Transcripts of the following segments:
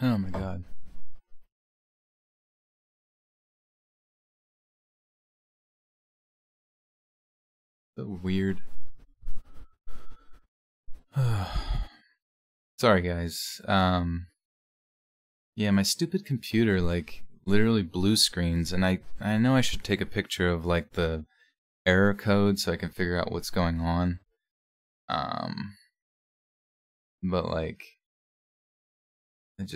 Oh my god. So weird. Sorry guys. Yeah, my stupid computer like literally blue screens, and I know I should take a picture of like the error code so I can figure out what's going on. But like I don't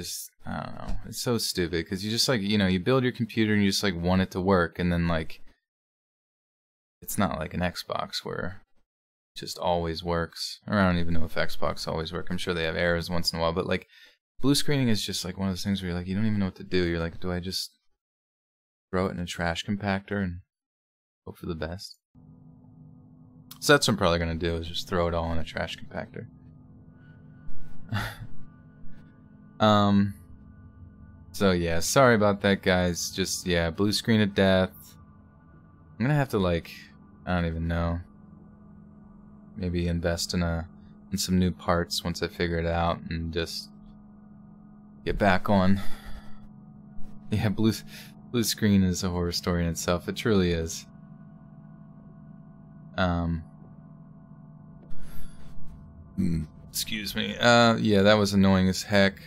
know. It's so stupid because you just like, you build your computer and you just like want it to work, and then like it's not like an Xbox where it just always works. Or I don't even know if Xbox always work. I'm sure they have errors once in a while, but like blue screening is just like one of those things where you're like, you don't even know what to do. You're like, do I just throw it in a trash compactor and hope for the best? So that's what I'm probably gonna do, is just throw it all in a trash compactor. So yeah, sorry about that guys. Just, yeah, blue screen of death. I'm gonna have to like, I don't even know, maybe invest in some new parts once I figure it out and just get back on. Yeah, blue screen is a horror story in itself. It truly is. Excuse me. Yeah, that was annoying as heck.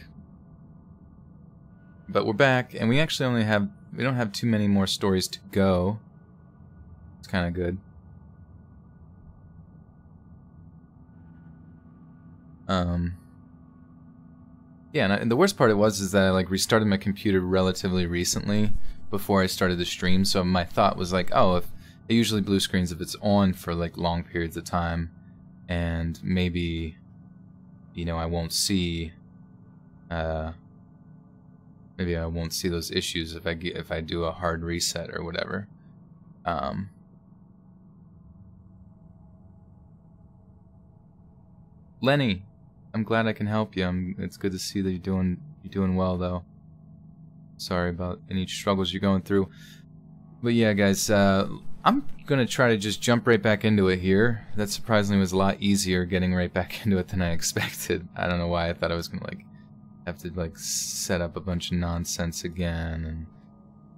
But we're back, and we actually we don't have too many more stories to go. It's kind of good. Yeah, and the worst part is that I like restarted my computer relatively recently before I started the stream, so my thought was like, oh, if it usually blue screens if it's on for like long periods of time, and maybe, I won't see, maybe I won't see those issues if I do a hard reset or whatever. Lenny, I'm glad I can help you. It's good to see that you're doing well though. Sorry about any struggles you're going through. But yeah, guys, I'm gonna try to just jump right back into it here. That surprisingly was a lot easier getting right back into it than I expected. I don't know why I thought I was gonna like have to like set up a bunch of nonsense again and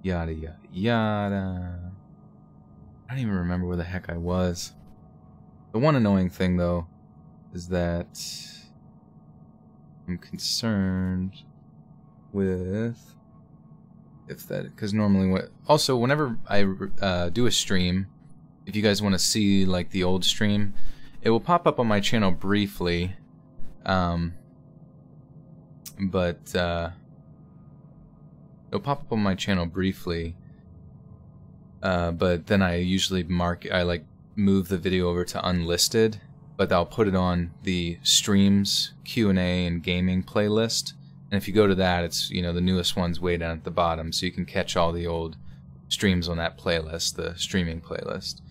yada yada yada. I don't even remember where the heck I was. The one annoying thing though is that I'm concerned with because normally also whenever I do a stream, if you guys want to see like the old stream, it will pop up on my channel briefly, but it'll pop up on my channel briefly, but then I usually move the video over to unlisted, but I'll put it on the streams, Q&A, and gaming playlist. And if you go to that, it's, the newest one's way down at the bottom, so you can catch all the old streams on that playlist, the streaming playlist.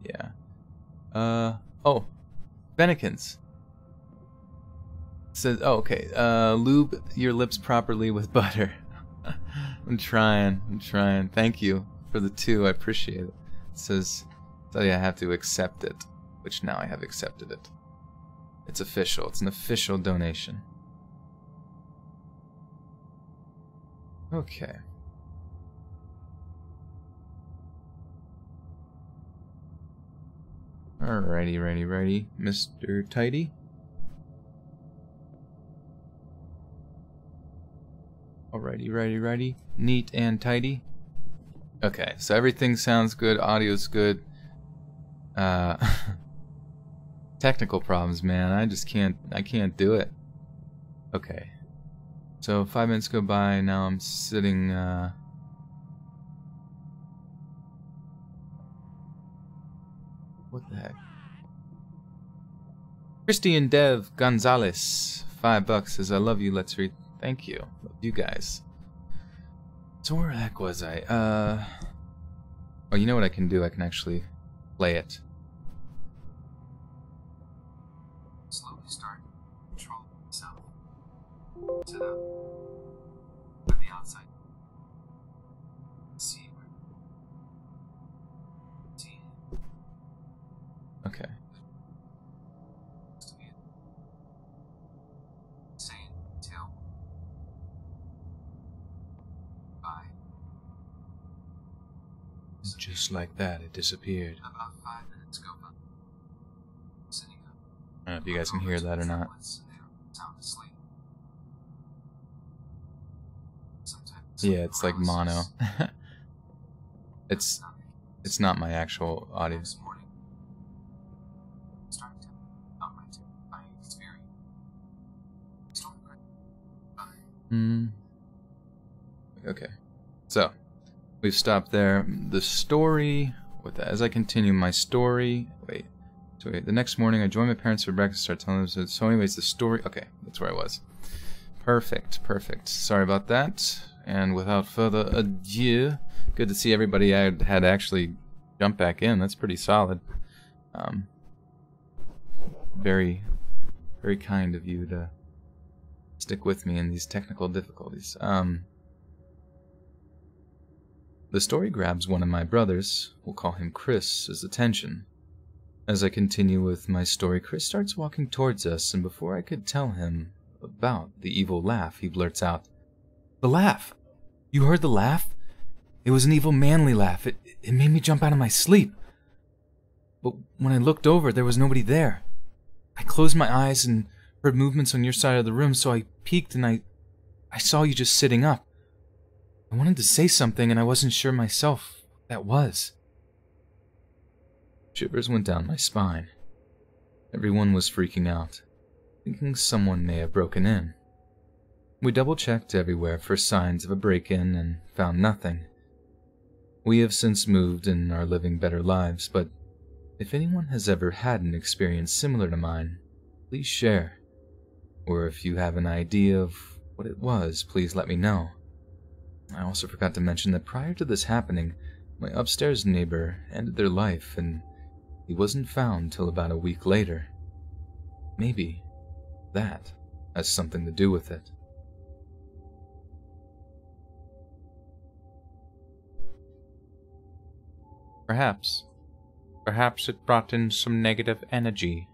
Yeah. Oh, Bennikins says, oh, okay. Lube your lips properly with butter. I'm trying. Thank you for the 2. I appreciate it. It says, so yeah, I have to accept it, which now I have accepted it. It's official. It's an official donation. Okay. Alrighty, righty, Mr. Tidy. Alrighty, righty, neat and tidy. Okay, so everything sounds good, audio's good. Technical problems, man. I can't do it. Okay. So 5 minutes go by, now I'm sitting, what the heck? Christian Dev Gonzalez, $5 says, I love you, let's read. Thank you. Love you guys. So where the heck was I? Oh, you know what I can do? I can actually play it. Slowly start control yourself. Sit up. At the outside. See where. See. Okay. Saying Just like that, it disappeared. About 5 minutes ago, but sitting up. I don't know if you guys can hear that or not. Sound asleep. Sometimes Yeah, it's like mono. It's not my actual audio. This morning, starting to not my experience. Storm Okay. So, we've stopped there. The story, as I continue my story, the next morning I joined my parents for breakfast, start telling them, so anyways, the story, okay, that's where I was. Perfect. Sorry about that. And without further ado, good to see everybody I had actually jump back in. That's pretty solid. Very, very kind of you to stick with me in these technical difficulties. The story grabs one of my brothers, we'll call him Chris, attention. As I continue with my story, Chris starts walking towards us, and before I could tell him about the evil laugh, he blurts out, "The laugh! You heard the laugh? It was an evil manly laugh. It made me jump out of my sleep. But when I looked over, there was nobody there. I closed my eyes and heard movements on your side of the room, so I peeked and I saw you just sitting up. I wanted to say something and I wasn't sure myself what that was." Shivers went down my spine. Everyone was freaking out, thinking someone may have broken in. We double-checked everywhere for signs of a break-in and found nothing. We have since moved and are living better lives, but if anyone has ever had an experience similar to mine, please share. Or if you have an idea of what it was, please let me know. I also forgot to mention that prior to this happening, my upstairs neighbor ended their life and he wasn't found till about a week later. Maybe that has something to do with it. Perhaps it brought in some negative energy.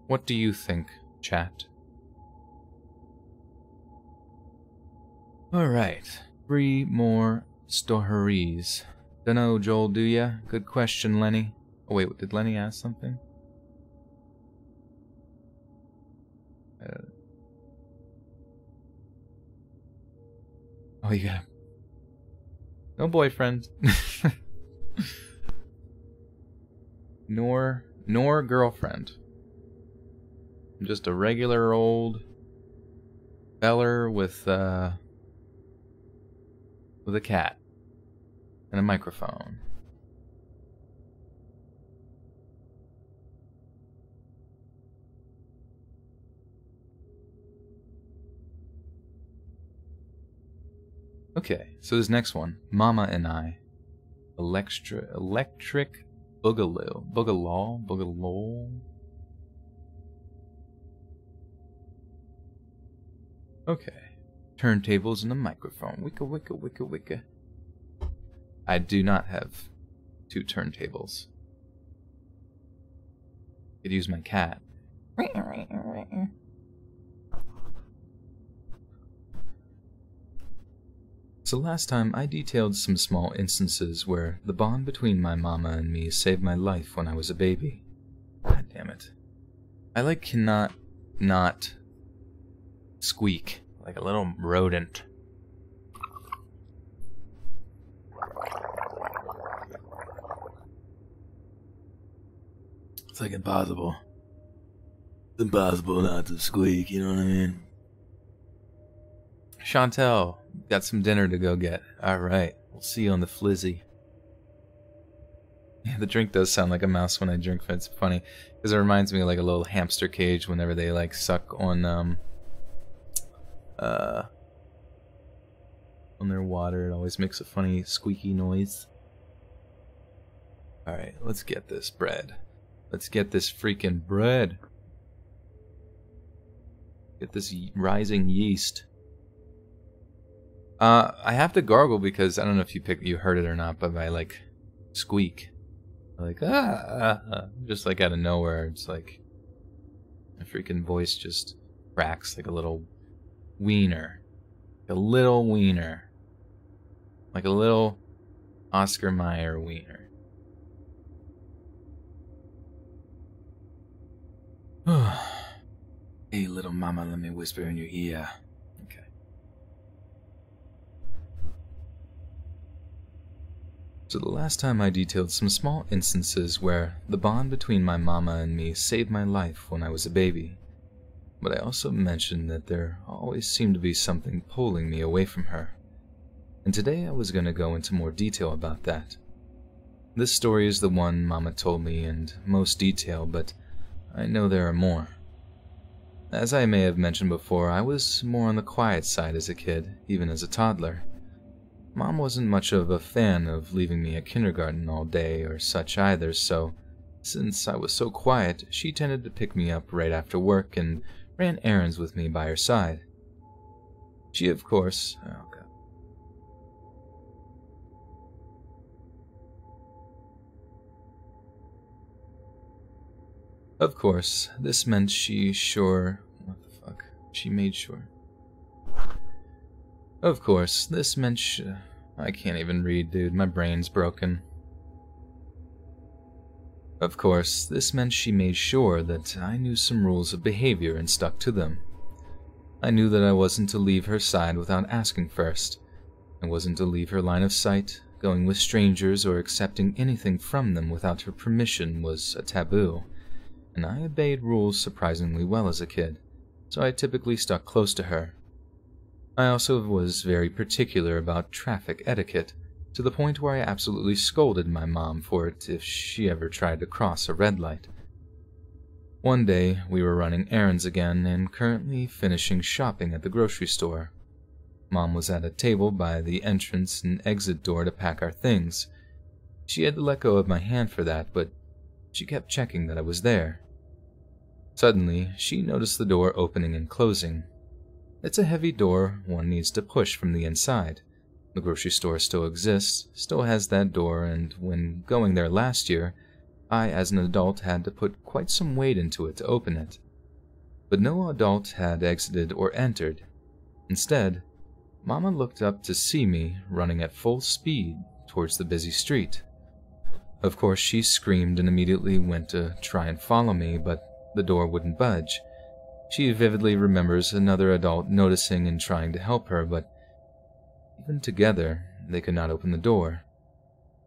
What do you think, chat? Alright, 3 more stories. Dunno, Joel, do ya? Good question, Lenny. Oh wait, did Lenny ask something? Oh, you got no boyfriend. nor girlfriend. I'm just a regular old feller with a cat and a microphone. Okay, so this next one, Mama and I, electric boogaloo. Okay, turntables and a microphone. Wicka. I do not have 2 turntables. Could use my cat. So last time I detailed some small instances where the bond between my mama and me saved my life when I was a baby. God damn it. I cannot not squeak like a little rodent. It's like impossible. It's impossible not to squeak, you know what I mean? Chantel, got some dinner to go get. Alright, we'll see you on the flizzy. Yeah, the drink does sound like a mouse when I drink, but it's funny. Because it reminds me of like a little hamster cage whenever they suck on their water. It always makes a funny squeaky noise. Alright, let's get this bread. Let's get this freaking bread. Get this rising yeast. I have to gargle because I don't know if you heard it or not, but I squeak. Just out of nowhere. It's like my freaking voice just cracks like a little wiener. Like a little wiener. Like a little Oscar Mayer Wiener. Hey, little mama, let me whisper in your ear. Okay. So the last time I detailed some small instances where the bond between my mama and me saved my life when I was a baby. But I also mentioned that there always seemed to be something pulling me away from her. And today I was going to go into more detail about that. This story is the one Mama told me in most detail, but I know there are more. As I may have mentioned before, I was more on the quiet side as a kid, even as a toddler. Mom wasn't much of a fan of leaving me at kindergarten all day or such either, so since I was so quiet, she tended to pick me up right after work and ran errands with me by her side. She, of course, Of course, this meant she made sure. Of course, this meant I can't even read, dude. My brain's broken. Of course, this meant she made sure that I knew some rules of behavior and stuck to them. I knew that I wasn't to leave her side without asking first. I wasn't to leave her line of sight. Going with strangers or accepting anything from them without her permission was a taboo. And I obeyed rules surprisingly well as a kid, so I typically stuck close to her. I also was very particular about traffic etiquette, to the point where I absolutely scolded my mom for it if she ever tried to cross a red light. One day, we were running errands again and currently finishing shopping at the grocery store. Mom was at a table by the entrance and exit door to pack our things. She had to let go of my hand for that, but she kept checking that I was there. Suddenly, she noticed the door opening and closing. It's a heavy door one needs to push from the inside. The grocery store still exists, still has that door, and when going there last year, I as an adult had to put quite some weight into it to open it. But no adult had exited or entered. Instead, Mama looked up to see me running at full speed towards the busy street. Of course, she screamed and immediately went to try and follow me, but the door wouldn't budge. She vividly remembers another adult noticing and trying to help her, but even together, they could not open the door.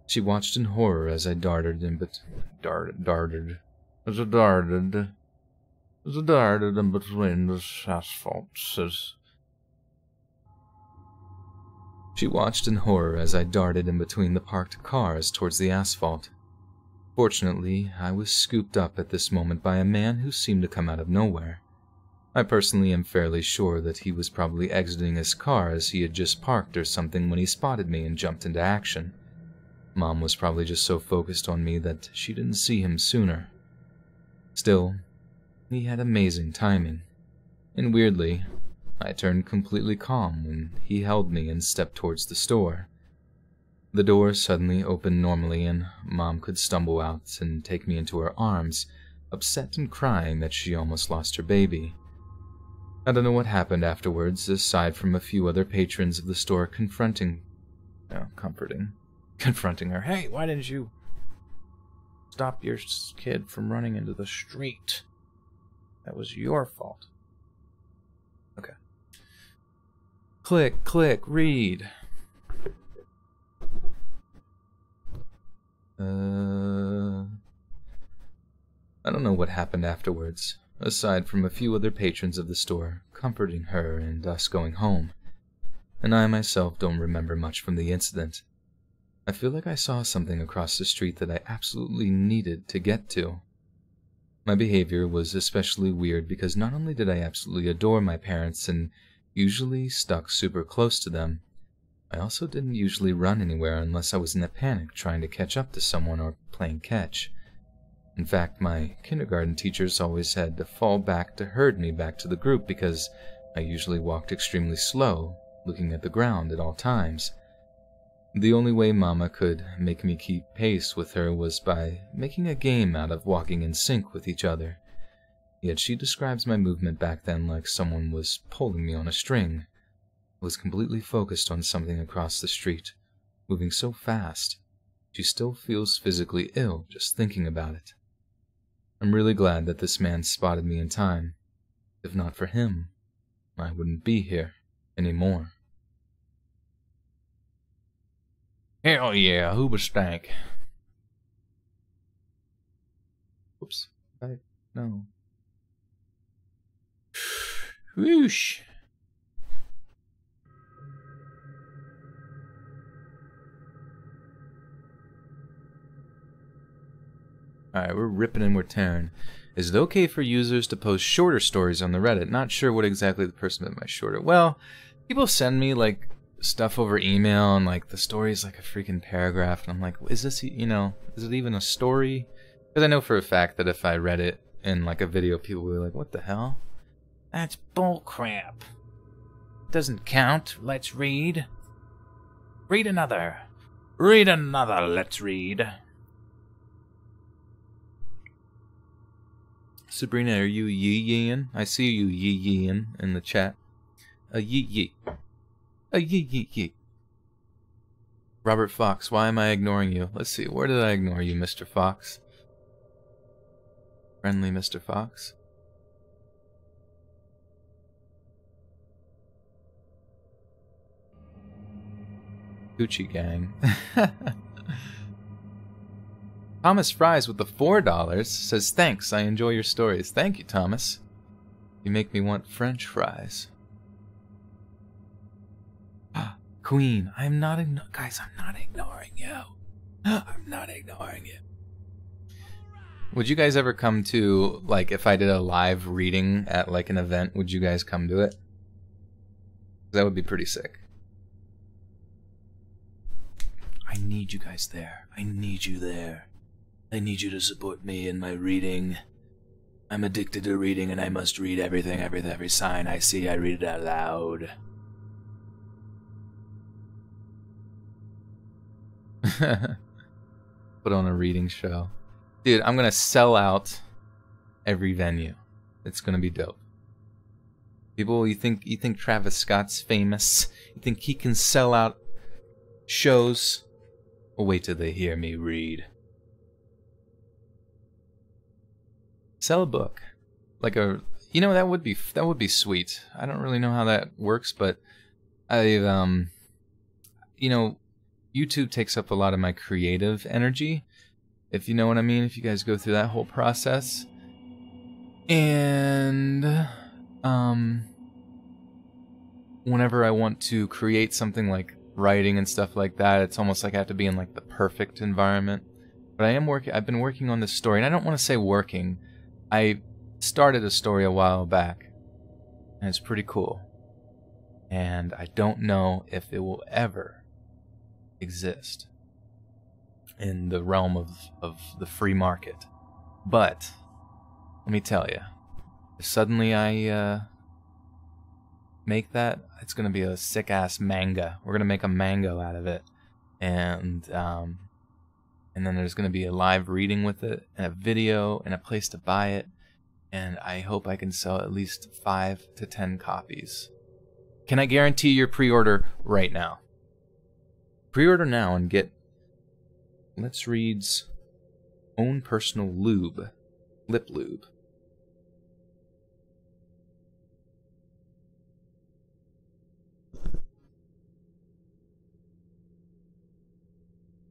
She watched in horror as I darted in between the asphalt. She watched in horror as I darted in between the parked cars towards the asphalt. Fortunately, I was scooped up at this moment by a man who seemed to come out of nowhere. I personally am fairly sure that he was probably exiting his car as he had just parked or something when he spotted me and jumped into action. Mom was probably just so focused on me that she didn't see him sooner. Still, he had amazing timing. And weirdly, I turned completely calm when he held me and stepped towards the store. The door suddenly opened normally and Mom could stumble out and take me into her arms, upset and crying that she almost lost her baby. I don't know what happened afterwards, aside from a few other patrons of the store confronting her. Hey, why didn't you stop your kid from running into the street? That was your fault. Okay. Click, read. I don't know what happened afterwards, aside from a few other patrons of the store comforting her and us going home, and I myself don't remember much from the incident. I feel like I saw something across the street that I absolutely needed to get to. My behavior was especially weird because not only did I absolutely adore my parents and usually stuck super close to them, I also didn't usually run anywhere unless I was in a panic trying to catch up to someone or playing catch. In fact, my kindergarten teachers always had to fall back to herd me back to the group because I usually walked extremely slow, looking at the ground at all times. The only way Mama could make me keep pace with her was by making a game out of walking in sync with each other. Yet she describes my movement back then like someone was pulling me on a string. I was completely focused on something across the street, moving so fast. She still feels physically ill just thinking about it. I'm really glad that this man spotted me in time. If not for him, I wouldn't be here anymore. Hell yeah, Hoobastank. Oops. No. Whoosh. Alright, we're ripping and we're tearing. Is it okay for users to post shorter stories on the Reddit? Not sure what exactly the person meant by shorter. Well, people send me, like, stuff over email, and, like, the story is like a freaking paragraph, and I'm like, is this, you know, is it even a story? Because I know for a fact that if I read it in, like, a video, people will be like, what the hell? That's bullcrap. Doesn't count. Let's read. Read another. Read another. Let's read. Sabrina, are you yee-yeeing? I see you yee-yeeing in the chat. A yee-yee. A yee-yee-yee. Robert Fox, why am I ignoring you? Let's see, where did I ignore you, Mr. Fox? Friendly Mr. Fox? Gucci Gang. Thomas Fries with the $4 says, thanks, I enjoy your stories. Thank you, Thomas. You make me want French fries. Queen, I'm not guys, I'm not ignoring you. I'm not ignoring you. Would you guys ever come to, like, if I did a live reading at, like, an event, would you guys come to it? That would be pretty sick. I need you guys there. I need you there. I need you to support me in my reading. I'm addicted to reading, and I must read everything, every sign I see, I read it out loud. Put on a reading show. Dude, I'm gonna sell out every venue. It's gonna be dope. People, you think Travis Scott's famous? You think he can sell out shows? Well, wait till they hear me read. Sell a book, like a, you know, that would be sweet. I don't really know how that works, but I've you know, YouTube takes up a lot of my creative energy, if you know what I mean. If you guys go through that whole process, and whenever I want to create something like writing and stuff like that, it's almost like I have to be in like the perfect environment. But I've been working on this story, and I don't want to say working. I started a story a while back, and it's pretty cool. And I don't know if it will ever exist in the realm of the free market. But, let me tell you, if suddenly I make that, it's going to be a sick-ass manga. We're going to make a manga out of it. And then there's going to be a live reading with it, and a video, and a place to buy it. And I hope I can sell at least 5 to 10 copies. Can I guarantee your pre-order right now? Pre-order now and get Let's Read's own personal lube. Lip lube.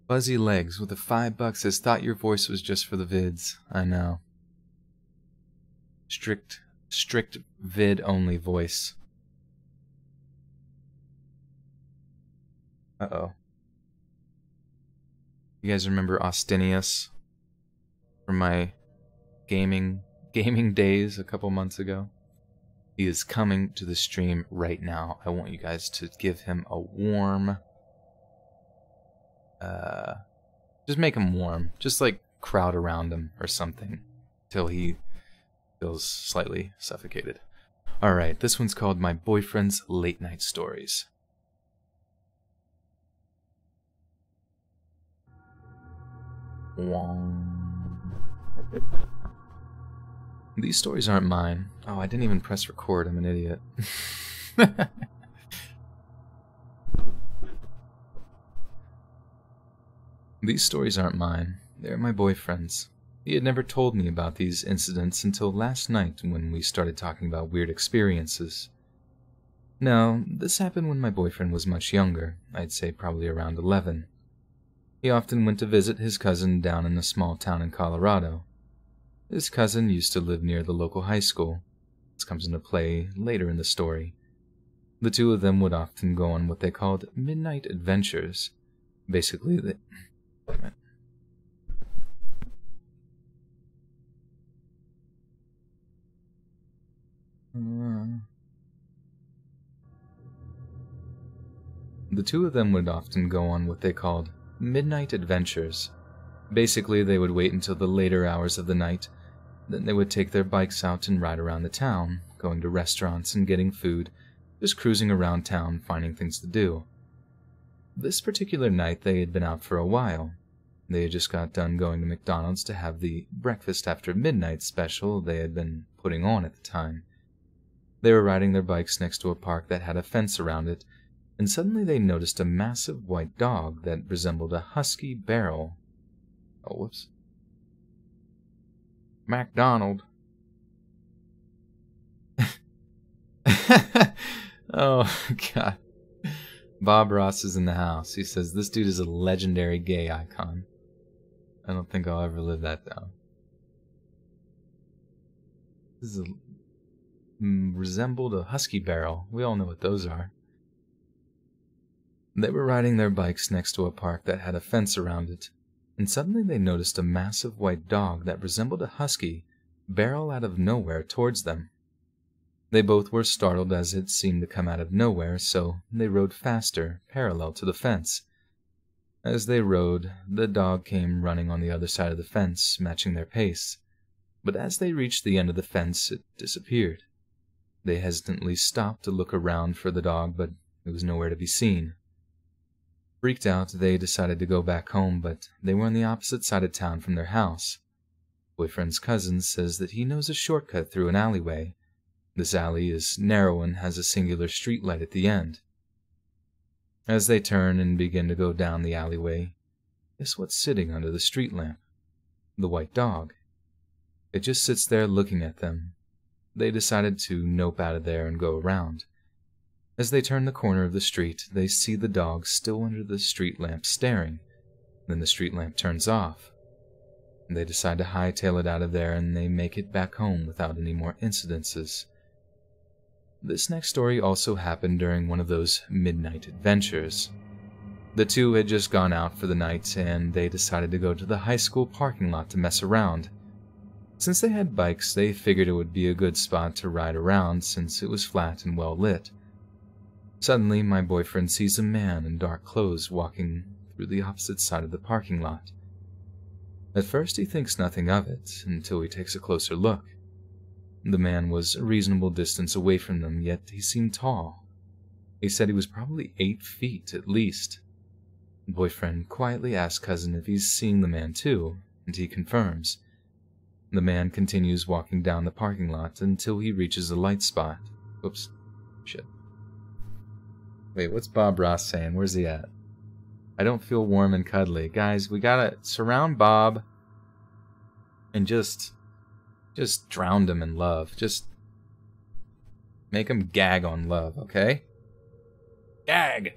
Fuzzy Legs with the $5 says, thought your voice was just for the vids. I know. Strict vid only voice. Uh-oh. You guys remember Austinius from my gaming days a couple months ago? He is coming to the stream right now. I want you guys to give him a warm... just make him warm. Just like crowd around him or something till he feels slightly suffocated. Alright, this one's called My Boyfriend's Late Night Stories. These stories aren't mine. Oh, I didn't even press record. I'm an idiot. These stories aren't mine. They're my boyfriend's. He had never told me about these incidents until last night when we started talking about weird experiences. Now, this happened when my boyfriend was much younger, I'd say probably around 11. He often went to visit his cousin down in a small town in Colorado. His cousin used to live near the local high school. This comes into play later in the story. The two of them would often go on what they called midnight adventures. Basically, they... The two of them would often go on what they called midnight adventures. Basically, they would wait until the later hours of the night, then they would take their bikes out and ride around the town, going to restaurants and getting food, just cruising around town finding things to do. This particular night they had been out for a while. They had just got done going to McDonald's to have the breakfast after midnight special they had been putting on at the time. They were riding their bikes next to a park that had a fence around it, and suddenly they noticed a massive white dog that resembled a husky barrel. Oh, whoops. McDonald. Oh, God. Bob Ross is in the house. He says, this dude is a legendary gay icon. I don't think I'll ever live that down. This is resembled a husky barrel. We all know what those are. They were riding their bikes next to a park that had a fence around it, and suddenly they noticed a massive white dog that resembled a husky barrel out of nowhere towards them. They both were startled as it seemed to come out of nowhere, so they rode faster, parallel to the fence. As they rode, the dog came running on the other side of the fence, matching their pace. But as they reached the end of the fence, it disappeared. They hesitantly stopped to look around for the dog, but it was nowhere to be seen. Freaked out, they decided to go back home, but they were on the opposite side of town from their house. Boyfriend's cousin says that he knows a shortcut through an alleyway. This alley is narrow and has a singular streetlight at the end. As they turn and begin to go down the alleyway, guess what's sitting under the street lamp? The white dog. It just sits there looking at them. They decided to nope out of there and go around. As they turn the corner of the street, they see the dog still under the street lamp staring. Then the street lamp turns off. They decide to hightail it out of there and they make it back home without any more incidences. This next story also happened during one of those midnight adventures. The two had just gone out for the night and they decided to go to the high school parking lot to mess around. Since they had bikes, they figured it would be a good spot to ride around since it was flat and well lit. Suddenly, my boyfriend sees a man in dark clothes walking through the opposite side of the parking lot. At first, he thinks nothing of it until he takes a closer look. The man was a reasonable distance away from them, yet he seemed tall. He said he was probably 8 feet at least. Boyfriend quietly asks cousin if he's seeing the man too, and he confirms. The man continues walking down the parking lot until he reaches a light spot. Oops. Shit. Wait, what's Bob Ross saying? Where's he at? I don't feel warm and cuddly. Guys, we gotta surround Bob and just drown him in love. Just make him gag on love, okay? Gag!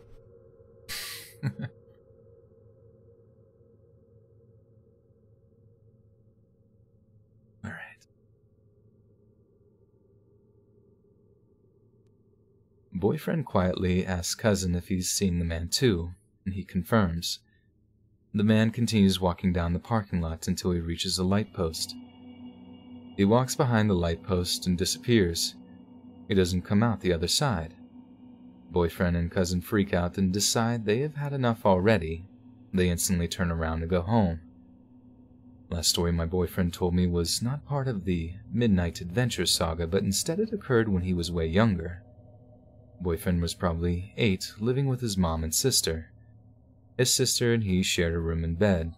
Alright. Boyfriend quietly asks cousin if he's seen the man too, and he confirms. The man continues walking down the parking lot until he reaches a light post. He walks behind the light post and disappears. He doesn't come out the other side. Boyfriend and cousin freak out and decide they have had enough already. They instantly turn around and go home. Last story my boyfriend told me was not part of the Midnight Adventure saga, but instead it occurred when he was way younger. Boyfriend was probably 8, living with his mom and sister. His sister and he shared a room and bed.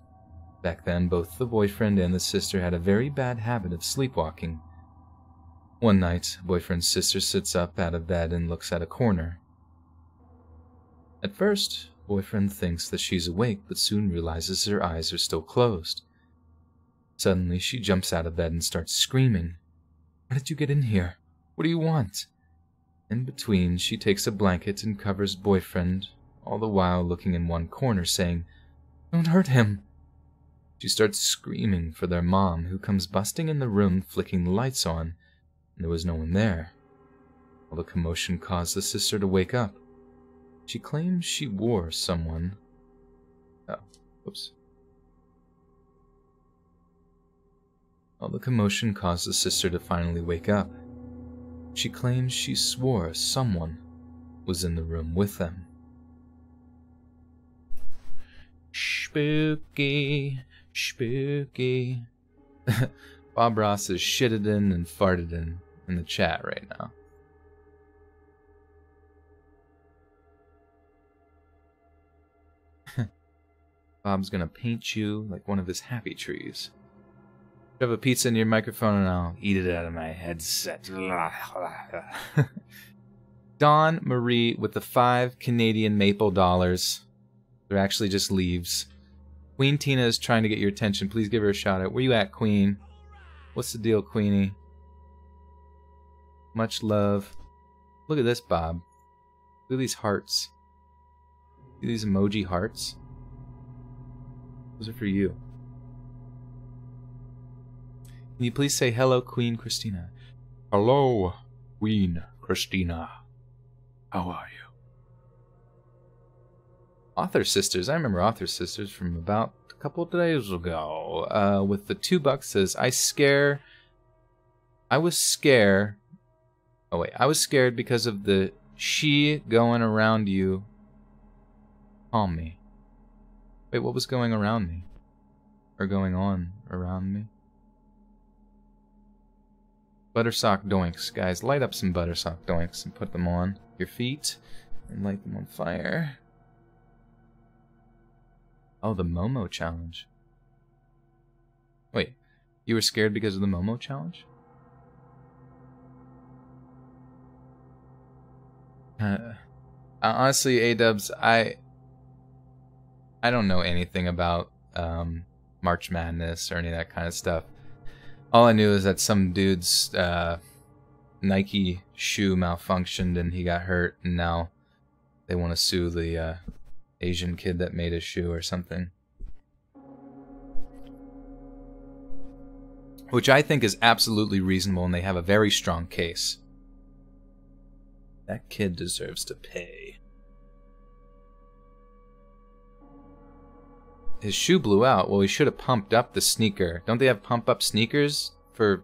Back then, both the boyfriend and the sister had a very bad habit of sleepwalking. One night, boyfriend's sister sits up out of bed and looks at a corner. At first, Boyfriend thinks that she's awake, but soon realizes her eyes are still closed. Suddenly, she jumps out of bed and starts screaming. How did you get in here? What do you want? In between, she takes a blanket and covers boyfriend, all the while looking in one corner, saying, Don't hurt him. She starts screaming for their mom, who comes busting in the room, flicking the lights on, and there was no one there. All the commotion caused the sister to wake up. She claims she wore someone. Oh, whoops. All the commotion caused the sister to finally wake up. She claims she swore someone was in the room with them. Spooky, spooky. Bob Ross is shitted in and farted in the chat right now. Bob's gonna paint you like one of his happy trees. Shove a pizza in your microphone and I'll eat it out of my headset. Dawn Marie with the 5 Canadian maple dollars. They're actually just leaves. Queen Tina is trying to get your attention. Please give her a shout out. Where you at, Queen? What's the deal, Queenie? Much love. Look at this, Bob. Look at these hearts. See these emoji hearts? Those are for you. Can you please say hello, Queen Christina? Hello, Queen Christina. How are you? Author Sisters. I remember Author Sisters from about a couple of days ago. With the $2 says, I was scared. Oh wait, I was scared because of the she going around you. Calm me. Wait, what was going around me? Or going on around me? Buttersock doinks. Guys, light up some buttersock doinks and put them on your feet and light them on fire. Oh, the Momo challenge. Wait, you were scared because of the Momo challenge? Honestly, A-dubs, I don't know anything about March Madness or any of that kind of stuff. All I knew is that some dude's Nike shoe malfunctioned and he got hurt, and now they want to sue the Asian kid that made his shoe or something. Which I think is absolutely reasonable, and they have a very strong case. That kid deserves to pay. His shoe blew out. Well, he should have pumped up the sneaker. Don't they have pump-up sneakers for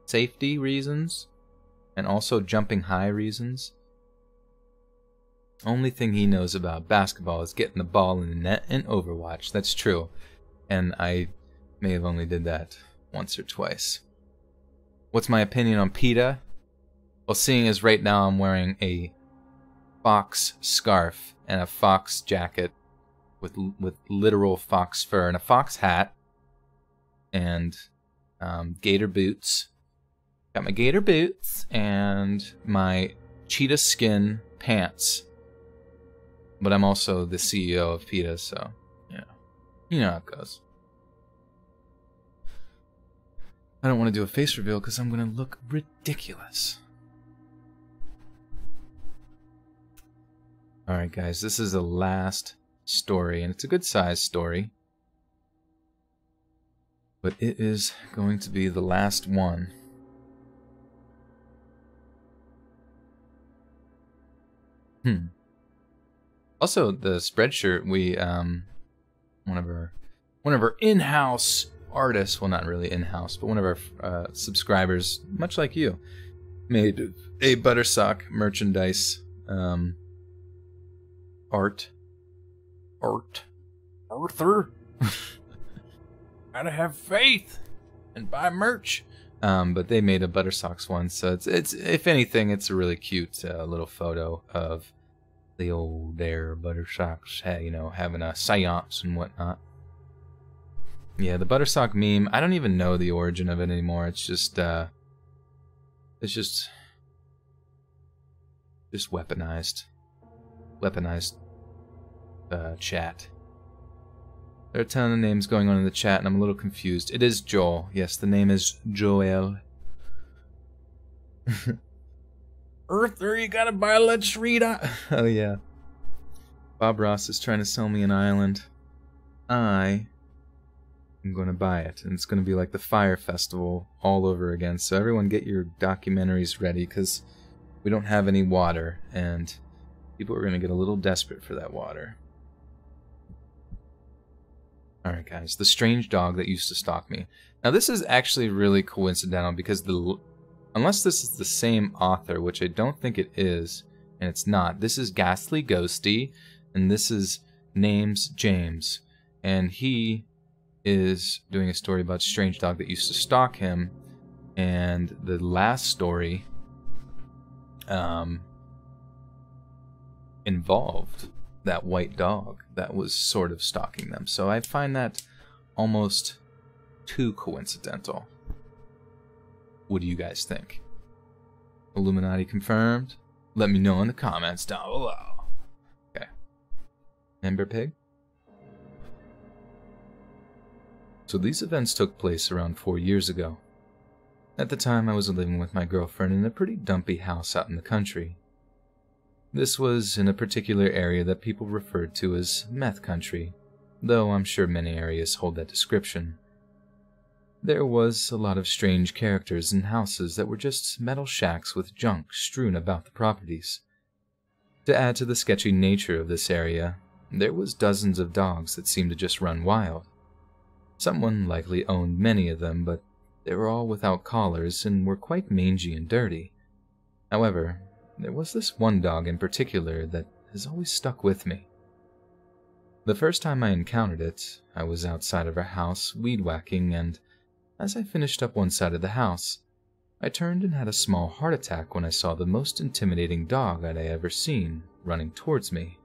safety reasons? And also jumping high reasons? Only thing he knows about basketball is getting the ball in the net in Overwatch. That's true. And I may have only did that once or twice. What's my opinion on PETA? Well, seeing as right now I'm wearing a fox scarf and a fox jacket with literal fox fur and a fox hat and gator boots. Got my gator boots and my cheetah skin pants. But I'm also the CEO of PETA, so yeah, you know how it goes. I don't want to do a face reveal because I'm going to look ridiculous. Alright guys, this is the last story, and it's a good sized story. But it is going to be the last one. Also, the Spreadshirt, we one of our in-house artists, well, not really in-house, but one of our subscribers, much like you, made a Buttersock merchandise Arthur. Gotta have faith and buy merch. But they made a Buttersocks one, so it's if anything, it's a really cute little photo of the old Air Buttersocks, you know, having a seance and whatnot. Yeah, the Buttersock meme, I don't even know the origin of it anymore. It's just weaponized chat. There are a ton of names going on in the chat, and I'm a little confused. It is Joel. Yes, the name is Joel. Arthur, you gotta buy Let's Read. Oh, yeah. Bob Ross is trying to sell me an island. I'm gonna buy it, and it's gonna be like the Fire Festival all over again. So everyone get your documentaries ready, because we don't have any water, and people are gonna get a little desperate for that water. Alright guys, the strange dog that used to stalk me. Now this is actually really coincidental because unless this is the same author, which I don't think it is, and it's not, this is Ghastly Ghosty, and this is Names James, and he is doing a story about a strange dog that used to stalk him, and the last story involved that white dog that was sort of stalking them. So I find that almost too coincidental. What do you guys think? Illuminati confirmed? Let me know in the comments down below. Okay. Ember Pig? So these events took place around 4 years ago. At the time I was living with my girlfriend in a pretty dumpy house out in the country. This was in a particular area that people referred to as meth country, though I'm sure many areas hold that description. There was a lot of strange characters and houses that were just metal shacks with junk strewn about the properties. To add to the sketchy nature of this area, there was dozens of dogs that seemed to just run wild. Someone likely owned many of them, but they were all without collars and were quite mangy and dirty. However, there was this one dog in particular that has always stuck with me. The first time I encountered it, I was outside of our house weed-whacking, and as I finished up one side of the house, I turned and had a small heart attack when I saw the most intimidating dog I'd ever seen running towards me.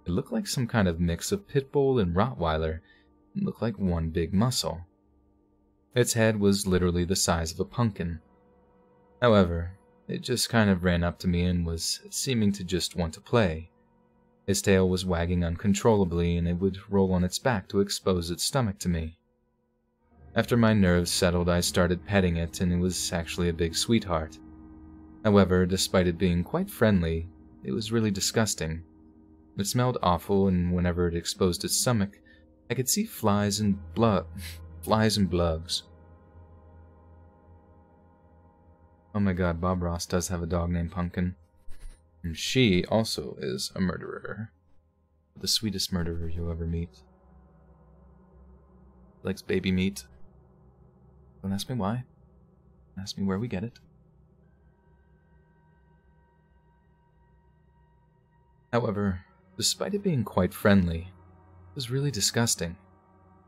It looked like some kind of mix of pit bull and Rottweiler, and looked like one big muscle. Its head was literally the size of a pumpkin. However, it just kind of ran up to me and was seeming to just want to play. Its tail was wagging uncontrollably, and it would roll on its back to expose its stomach to me. After my nerves settled, I started petting it, and it was actually a big sweetheart. However, despite it being quite friendly, it was really disgusting. It smelled awful, and whenever it exposed its stomach, I could see flies and bugs. Oh my god, Bob Ross does have a dog named Pumpkin. And she also is a murderer. The sweetest murderer you'll ever meet. Likes baby meat. Don't ask me why. Ask me where we get it. However, despite it being quite friendly, it was really disgusting.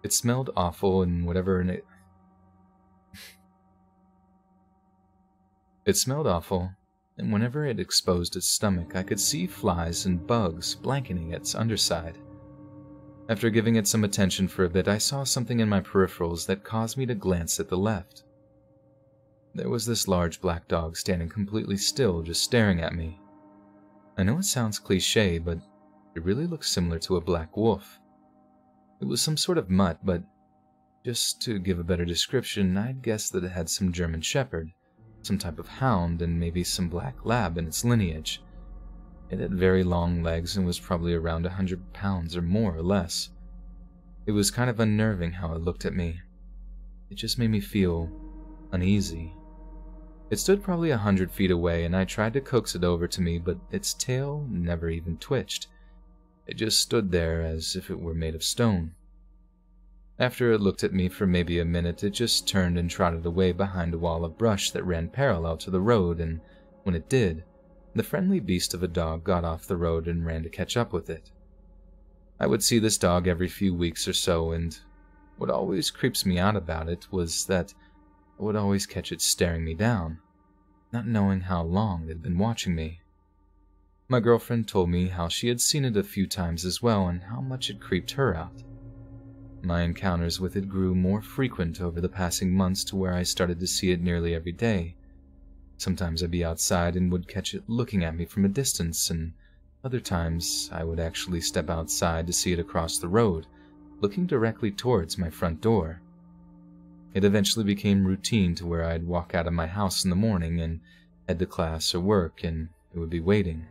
It smelled awful, and whatever in it... It smelled awful, and whenever it exposed its stomach, I could see flies and bugs blanketing its underside. After giving it some attention for a bit, I saw something in my peripherals that caused me to glance at the left. There was this large black dog standing completely still, just staring at me. I know it sounds cliché, but it really looks similar to a black wolf. It was some sort of mutt, but just to give a better description, I'd guess that it had some German Shepherd, some type of hound, and maybe some black lab in its lineage. It had very long legs and was probably around 100 pounds or more or less. It was kind of unnerving how it looked at me. It just made me feel uneasy. It stood probably 100 feet away, and I tried to coax it over to me, but its tail never even twitched. It just stood there as if it were made of stone. After it looked at me for maybe a minute, it just turned and trotted away behind a wall of brush that ran parallel to the road, and when it did, the friendly beast of a dog got off the road and ran to catch up with it. I would see this dog every few weeks or so, and what always creeps me out about it was that I would always catch it staring me down, not knowing how long it had been watching me. My girlfriend told me how she had seen it a few times as well, and how much it creeped her out. My encounters with it grew more frequent over the passing months to where I started to see it nearly every day. Sometimes I'd be outside and would catch it looking at me from a distance, and Other times, I would actually step outside to see it across the road, looking directly towards my front door. It eventually became routine to where I'd walk out of my house in the morning and head to class or work, and it would be waiting.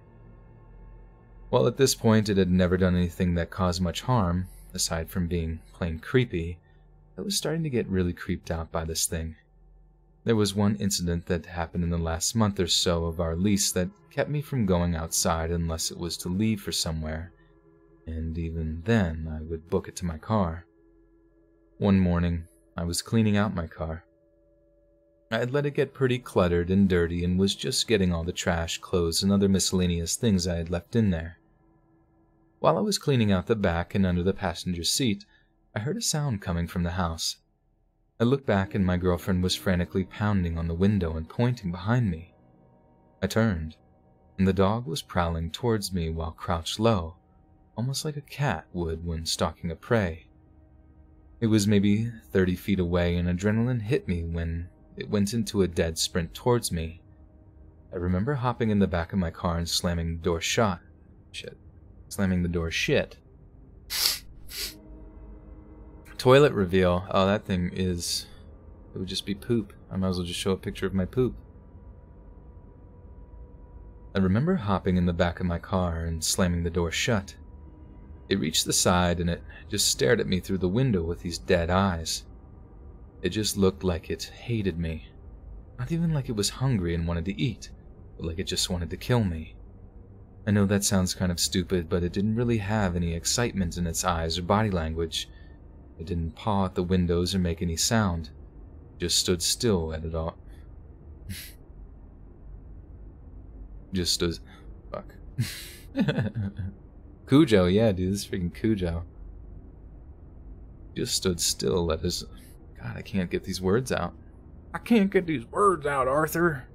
While at this point it had never done anything that caused much harm, aside from being plain creepy, I was starting to get really creeped out by this thing. There was one incident that happened in the last month or so of our lease that kept me from going outside unless it was to leave for somewhere, and even then I would book it to my car. One morning, I was cleaning out my car. I had let it get pretty cluttered and dirty and was just getting all the trash, clothes, and other miscellaneous things I had left in there. While I was cleaning out the back and under the passenger seat, I heard a sound coming from the house. I looked back and my girlfriend was frantically pounding on the window and pointing behind me. I turned, and the dog was prowling towards me while crouched low, almost like a cat would when stalking a prey. It was maybe 30 feet away and adrenaline hit me when it went into a dead sprint towards me. I remember hopping in the back of my car and slamming the door shut. Slamming the door shut. Toilet reveal. Oh, that thing is... It would just be poop. I might as well just show a picture of my poop. I remember hopping in the back of my car and slamming the door shut. It reached the side and it just stared at me through the window with these dead eyes. It just looked like it hated me. Not even like it was hungry and wanted to eat, but like it just wanted to kill me. I know that sounds kind of stupid, but it didn't really have any excitement in its eyes or body language. It didn't paw at the windows or make any sound. It just stood still at it all. Just stood... Fuck. Cujo, yeah, dude, this is freaking Cujo. Just stood still at his... God, I can't get these words out. I can't get these words out, Arthur.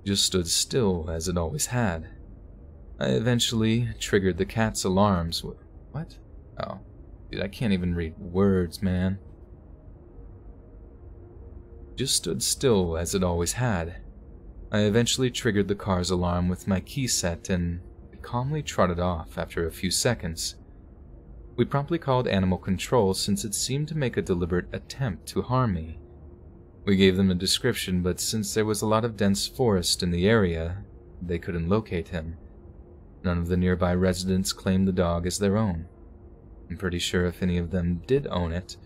Just stood still as it always had. I eventually triggered the cat's alarms. What? Oh, dude, I can't even read words, man. Just stood still as it always had. I eventually triggered the car's alarm with my key set and it calmly trotted off after a few seconds. We promptly called animal control since it seemed to make a deliberate attempt to harm me. We gave them a description, but since there was a lot of dense forest in the area, they couldn't locate him. None of the nearby residents claimed the dog as their own. I'm pretty sure if any of them did own it,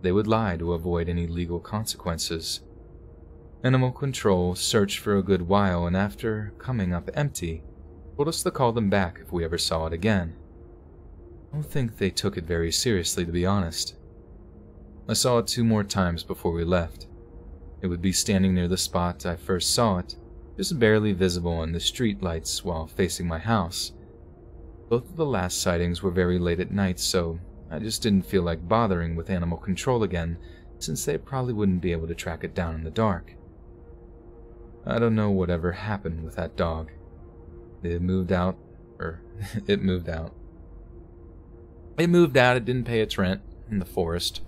they would lie to avoid any legal consequences. Animal control searched for a good while and after coming up empty, told us to call them back if we ever saw it again. I don't think they took it very seriously, to be honest. I saw it 2 more times before we left. It would be standing near the spot I first saw it, just barely visible in the street lights while facing my house. Both of the last sightings were very late at night, so I just didn't feel like bothering with animal control again, since they probably wouldn't be able to track it down in the dark. I don't know whatever happened with that dog. It moved out, it moved out. It moved out, it didn't pay its rent in the forest.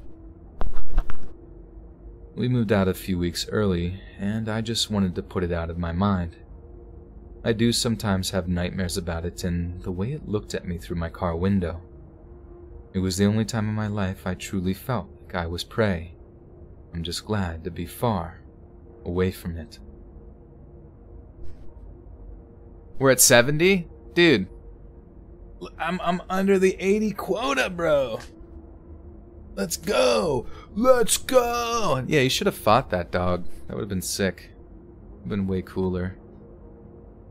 We moved out a few weeks early, and I just wanted to put it out of my mind. I do sometimes have nightmares about it and the way it looked at me through my car window. It was the only time in my life I truly felt like I was prey. I'm just glad to be far away from it. We're at 70? Dude, I'm under the 80 quota, bro. Let's go! Let's go! Yeah, you should have fought that dog. That would have been sick. Would have been way cooler.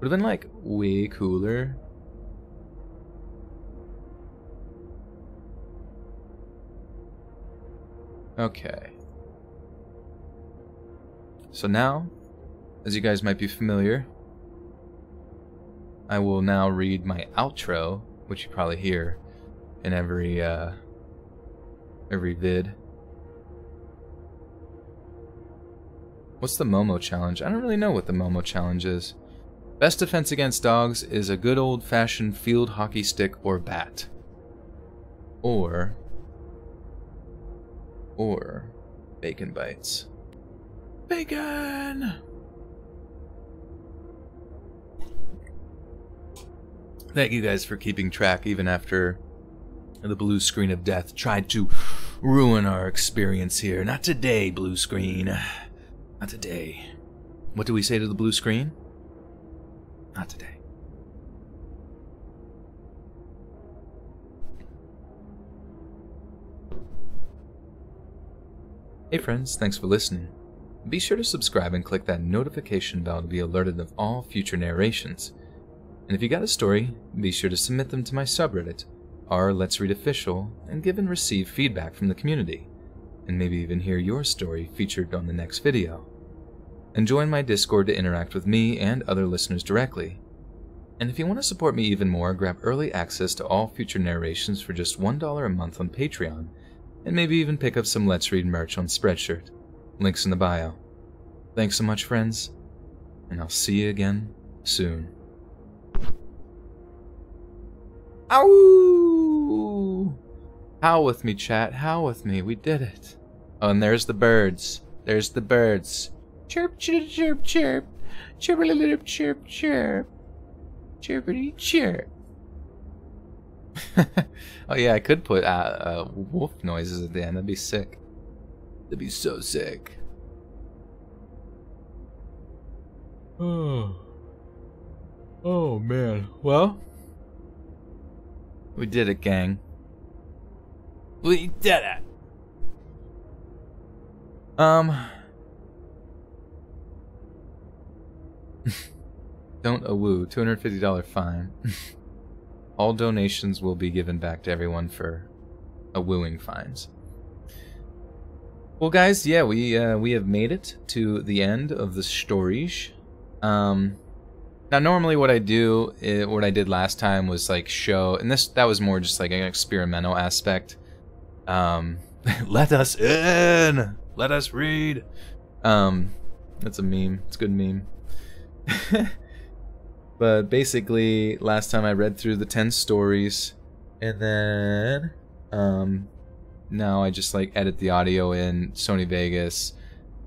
Would have been, like, way cooler. Okay. So now, as you guys might be familiar, I will now read my outro, which you probably hear in every vid. What's the Momo challenge? I don't really know what the Momo challenge is. Best defense against dogs is a good old-fashioned field hockey stick or bat. Or bacon bites. Bacon! Thank you guys for keeping track even after the blue screen of death tried to ruin our experience here. Not today, blue screen. Not today. What do we say to the blue screen? Not today. Hey friends, thanks for listening. Be sure to subscribe and click that notification bell to be alerted of all future narrations. And if you got a story, be sure to submit them to my subreddit, Let's Read Official, and give and receive feedback from the community, and maybe even hear your story featured on the next video. And join my Discord to interact with me and other listeners directly. And if you want to support me even more, grab early access to all future narrations for just $1 a month on Patreon, and maybe even pick up some Let's Read merch on Spreadshirt. Links in the bio. Thanks so much, friends, and I'll see you again soon. Ow! Howl with me, chat. Howl with me. We did it. Oh, and there's the birds. There's the birds. Chirp, chirp, chirp, chirp. Chirp, chirp, chirp. Chirpity, chirp. Oh yeah, I could put wolf noises at the end. That'd be sick. That'd be so sick. Oh man. Well, we did it, gang. We did it. Don't awoo. $250 fine. All donations will be given back to everyone for awooing fines. Well, guys, yeah, we have made it to the end of the stories. Now, normally what I do, what I did last time was like show, and that was more just like an experimental aspect. Let us in! Let us read! That's a meme. It's a good meme. But basically, last time I read through the 10 stories, and then, now I just like edit the audio in Sony Vegas,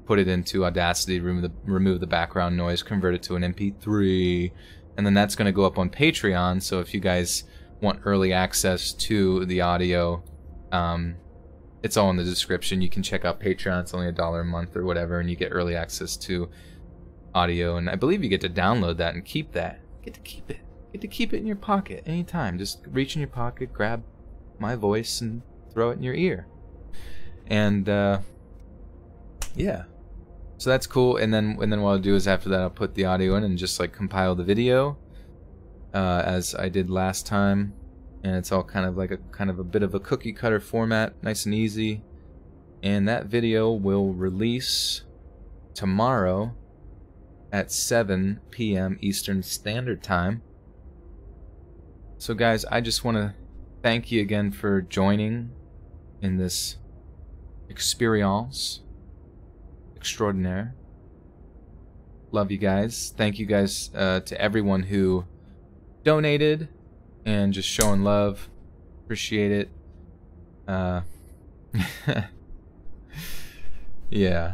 put it into Audacity, remove the background noise, convert it to an MP3, and then that's going to go up on Patreon. So if you guys want early access to the audio, it's all in the description. You can check out Patreon. It's only $1 a month or whatever, and you get early access to audio, and I believe you get to download that and keep that. Get to keep it. Get to keep it in your pocket anytime. Just reach in your pocket, grab my voice, and throw it in your ear. And yeah, so that's cool. And then what I'll do is after that I'll put the audio in and just like compile the video as I did last time, and it's all kind of like a bit of a cookie cutter format, nice and easy. And that video will release tomorrow at 7 p.m. Eastern Standard Time. So guys, I just want to thank you again for joining in this experience extraordinaire. Love you guys. Thank you guys to everyone who donated and just showing love. Appreciate it. Yeah.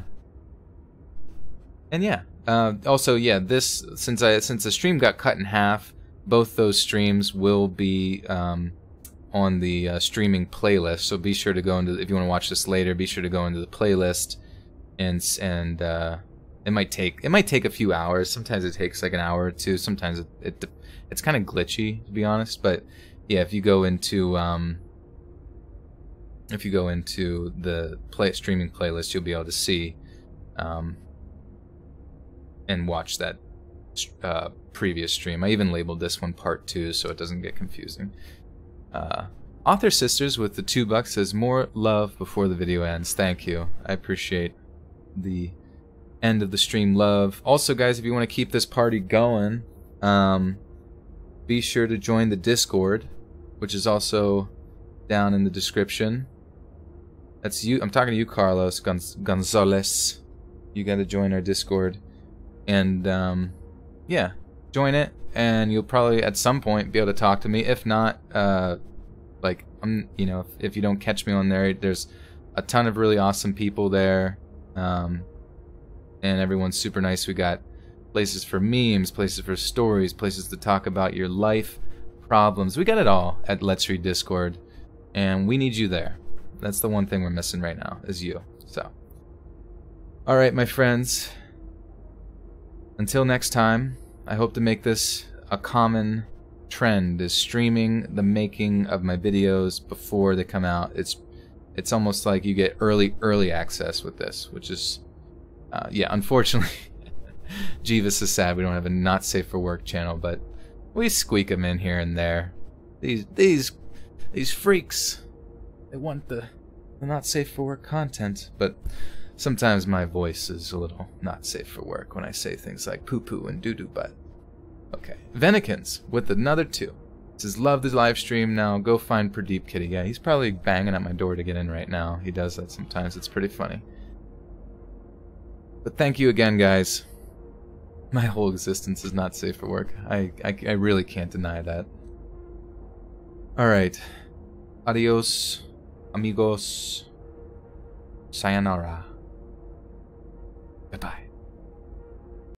And yeah. Also, yeah, since the stream got cut in half, both those streams will be on the streaming playlist. So be sure to go into, if you want to watch this later, be sure to go into the playlist, and it might take a few hours. Sometimes it takes like an hour or two. Sometimes it's kind of glitchy, to be honest. But yeah, if you go into the streaming playlist, you'll be able to see and watch that previous stream. I even labeled this one part 2 so it doesn't get confusing. Author Sisters with the $2 says, more love before the video ends. Thank you. I appreciate the end of the stream love. Also, guys, if you want to keep this party going, be sure to join the Discord, which is also down in the description. That's you. I'm talking to you, Carlos Gonzalez. You got to join our Discord. And yeah, join it, and you'll probably at some point be able to talk to me. If not, like if you don't catch me on there, there's a ton of really awesome people there, and everyone's super nice. We got places for memes, places for stories, places to talk about your life, problems. We got it all at Let's Read Discord, and we need you there. That's the one thing we're missing right now, is you. So, alright, my friends. Until next time, I hope to make this a common trend, is streaming the making of my videos before they come out. It's almost like you get early access with this, which is, yeah, unfortunately, Jeeves is sad we don't have a not safe for work channel, but we squeak them in here and there. These freaks, they want the not safe for work content, but sometimes my voice is a little not safe for work when I say things like poo-poo and doo-doo butt. Okay, Venikins with another 2. Says, love the live stream. Now go find Pradeep Kitty. Yeah, he's probably banging at my door to get in right now. He does that sometimes. It's pretty funny. But thank you again, guys. My whole existence is not safe for work. I really can't deny that. Alright. Adios, amigos. Sayonara. Goodbye.